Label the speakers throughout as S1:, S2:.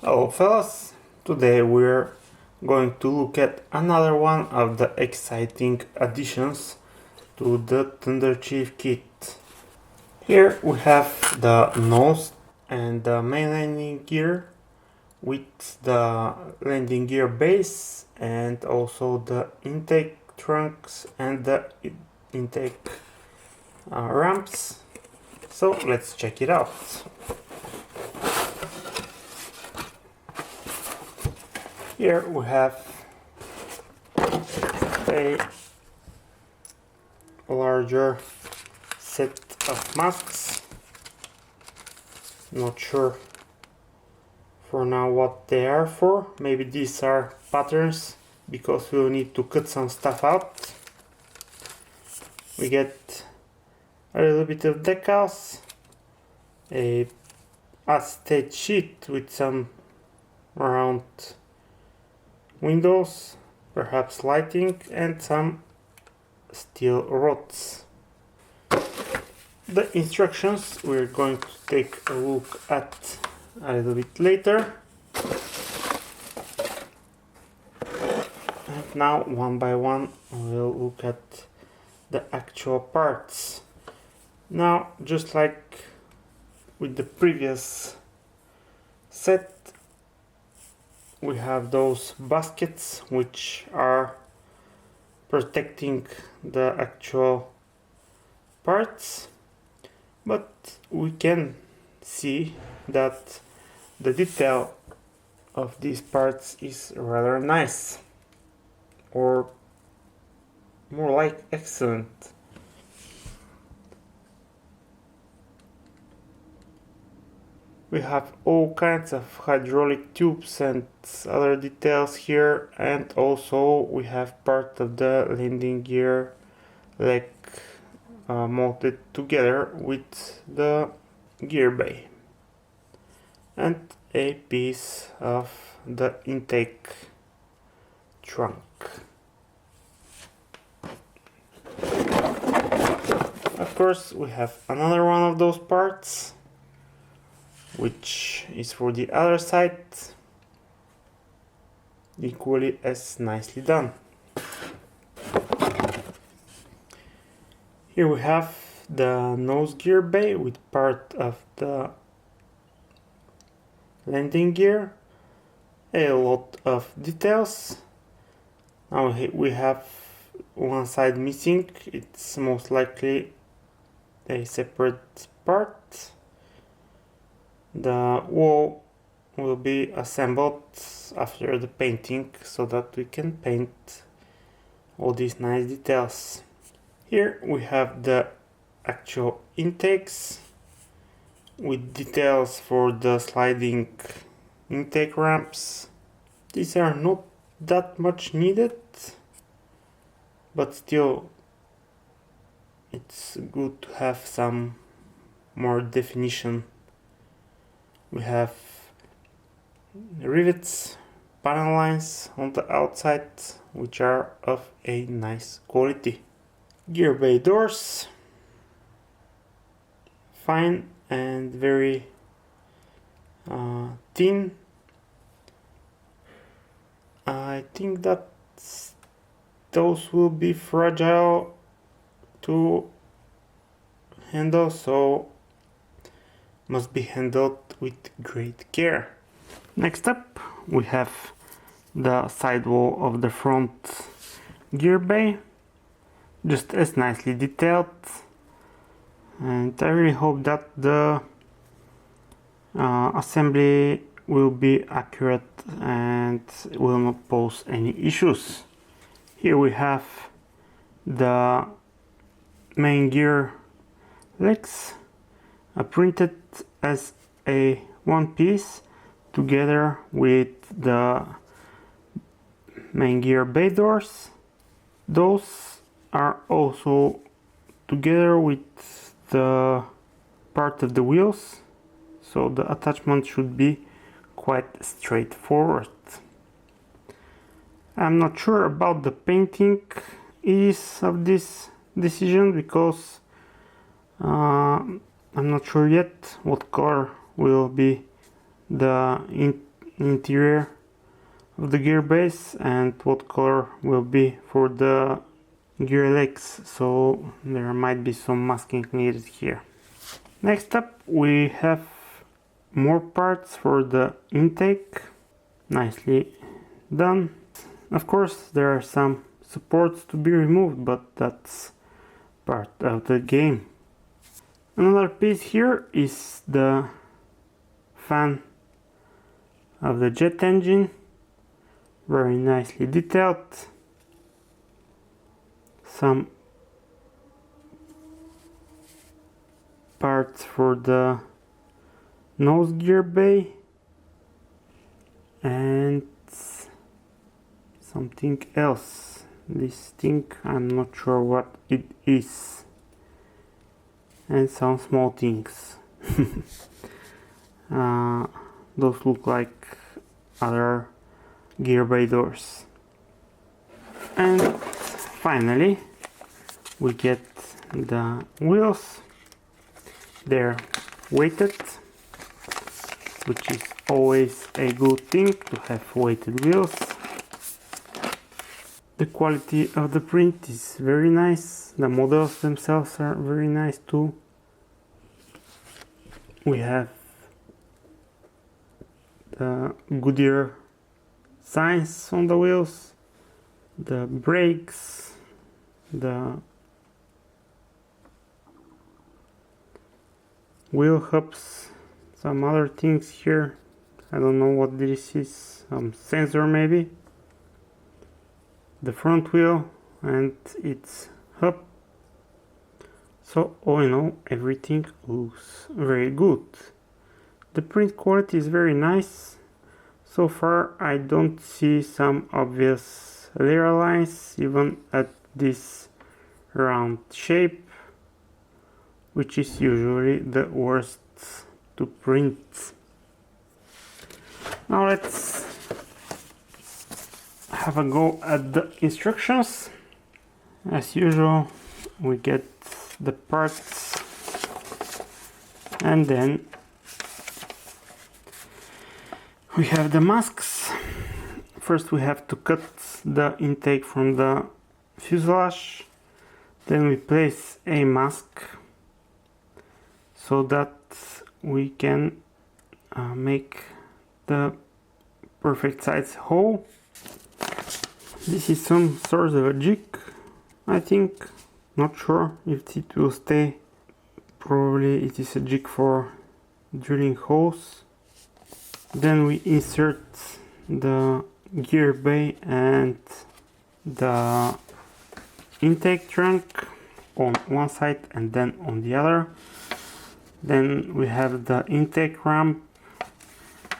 S1: Hello fellas, today we're going to look at another one of the exciting additions to the Thunderchief kit. Here we have the nose and the main landing gear with the landing gear base and also the intake trunks and the intake ramps. So let's check it out. Here we have a larger set of masks. Not sure for now what they are for. Maybe these are patterns because we'll need to cut some stuff out. We get a little bit of decals, a acetate sheet with some round windows, perhaps lighting, and some steel rods. The instructions we're going to take a look at a little bit later. And now one by one we'll look at the actual parts. Now, just like with the previous set, we have those baskets which are protecting the actual parts, but we can see that the detail of these parts is rather nice, or more like excellent. We have all kinds of hydraulic tubes and other details here, and also we have part of the landing gear leg mounted together with the gear bay and a piece of the intake trunk. Of course, we have another one of those parts which is for the other side, equally as nicely done. Here we have the nose gear bay with part of the landing gear, a lot of details. Now we have one side missing, it's most likely a separate part. The wall will be assembled after the painting so that we can paint all these nice details. Here we have the actual intakes with details for the sliding intake ramps. These are not that much needed, but still it's good to have some more definition. We have rivets, panel lines on the outside, which are of a nice quality. Gear bay doors, fine and very thin. I think that those will be fragile to handle, so must be handled with great care. Next up we have the sidewall of the front gear bay, just as nicely detailed, and I really hope that the assembly will be accurate and will not pose any issues. Here we have the main gear legs printed as a one piece together with the main gear bay doors. Those are also together with the part of the wheels, so the attachment should be quite straightforward. I'm not sure about the painting ease of this decision because I'm not sure yet what color will be the interior of the gear base and what color will be for the gear legs, so there might be some masking needed here. Next up we have more parts for the intake, nicely done. Of course there are some supports to be removed, but that's part of the game. Another piece here is the fan of the jet engine, very nicely detailed. Some parts for the nose gear bay and something else. This thing, I'm not sure what it is, and some small things. Those look like other gear bay doors. And finally we get the wheels. They're weighted, which is always a good thing to have weighted wheels. The quality of the print is very nice. The models themselves are very nice too. We have the Goodyear signs on the wheels, the brakes, the wheel hubs, some other things here. I don't know what this is, some sensor maybe. The front wheel and its hub. So all in all, everything looks very good. The print quality is very nice. So far I don't see some obvious layer lines even at this round shape, which is usually the worst to print. Now let's have a go at the instructions. As usual, we get the parts and then we have the masks. First we have to cut the intake from the fuselage, then we place a mask so that we can make the perfect size hole. This is some sort of a jig, I think. Not sure if it will stay. Probably it is a jig for drilling holes. Then we insert the gear bay and the intake trunk on one side and then on the other. Then we have the intake ramp,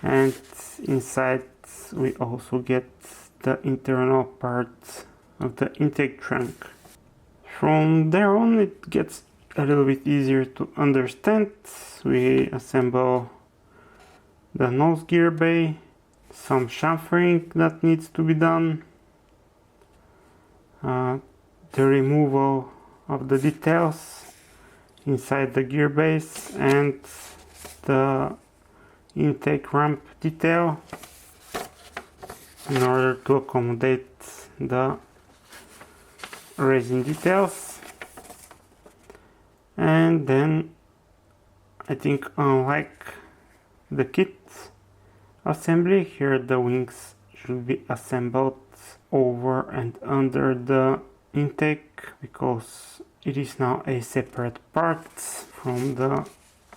S1: and inside we also get the internal part of the intake trunk. From there on it gets a little bit easier to understand. We assemble the nose gear bay, some chamfering that needs to be done, the removal of the details inside the gear base and the intake ramp detail in order to accommodate the resin details. And then I think, unlike the kit assembly, here the wings should be assembled over and under the intake because it is now a separate part from the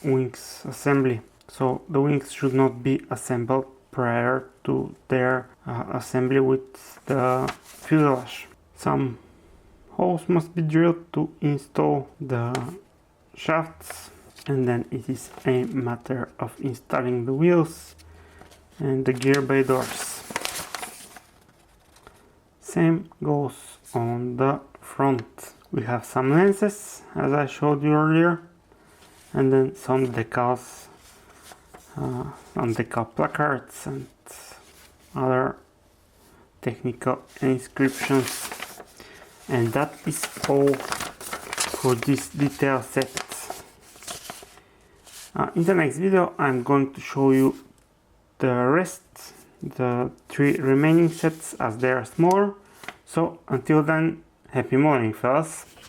S1: wings assembly. So the wings should not be assembled prior to their assembly with the fuselage. Some holes must be drilled to install the shafts, and then it is a matter of installing the wheels and the gear bay doors. Same goes on the front. We have some lenses, as I showed you earlier, and then some decals, some decal placards and other technical inscriptions. And that is all for this detail set. In the next video I'm going to show you the rest, the 3 remaining sets, as they are smaller. So until then, happy modeling, fellas!